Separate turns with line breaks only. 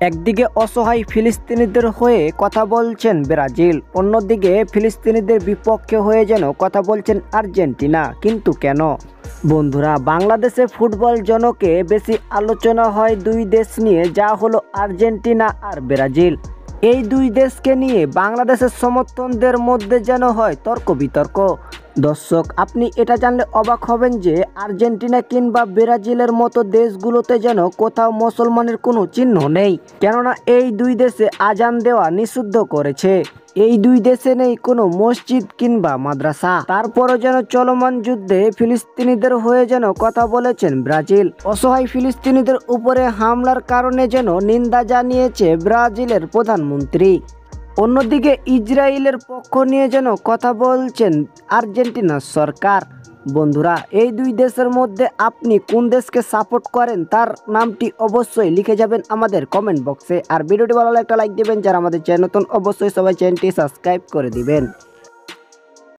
একদিকে অসহায় ফিলিস্তিনিদের হয়ে কথা বলছেন ব্রাজিল, অন্যদিকে ফিলিস্তিনিদের বিপক্ষে হয়ে যেন কথা বলছেন আর্জেন্টিনা। কিন্তু কেন? বন্ধুরা, বাংলাদেশে ফুটবল জনকে বেশি আলোচনা হয় দুই দেশ নিয়ে, যা হলো আর্জেন্টিনা আর ব্রাজিল। এই দুই দেশকে নিয়ে বাংলাদেশের সমর্থকদের মধ্যে যেন হয় তর্ক বিতর্ক। দর্শক, আপনি এটা জানলে অবাক হবেন যে আর্জেন্টিনা কিংবা ব্রাজিলের মতো দেশগুলোতে যেন কোথাও মুসলমানের কোনো চিহ্ন নেই, কেননা এই দুই দেশে আজান দেওয়া নিষিদ্ধ করেছে। এই দুই দেশে নেই কোনো মসজিদ কিংবা মাদ্রাসা। তারপরও যেন চলমান যুদ্ধে ফিলিস্তিনিদের হয়ে যেন কথা বলেছেন ব্রাজিল। অসহায় ফিলিস্তিনিদের উপরে হামলার কারণে যেন নিন্দা জানিয়েছে ব্রাজিলের প্রধানমন্ত্রী। অন্যদিকে ইসরায়েলের পক্ষ নিয়ে যেন কথা বলছেন আর্জেন্টিনার সরকার। বন্ধুরা, এই দুই দেশের মধ্যে আপনি কোন দেশকে সাপোর্ট করেন তার নামটি অবশ্যই লিখে যাবেন আমাদের কমেন্ট বক্সে। আর ভিডিওটি ভালো লাগলে একটা লাইক দিবেন, যারা আমাদের চ্যানেল নতুন অবশ্যই সবাই চ্যানেলটি সাবস্ক্রাইব করে দিবেন।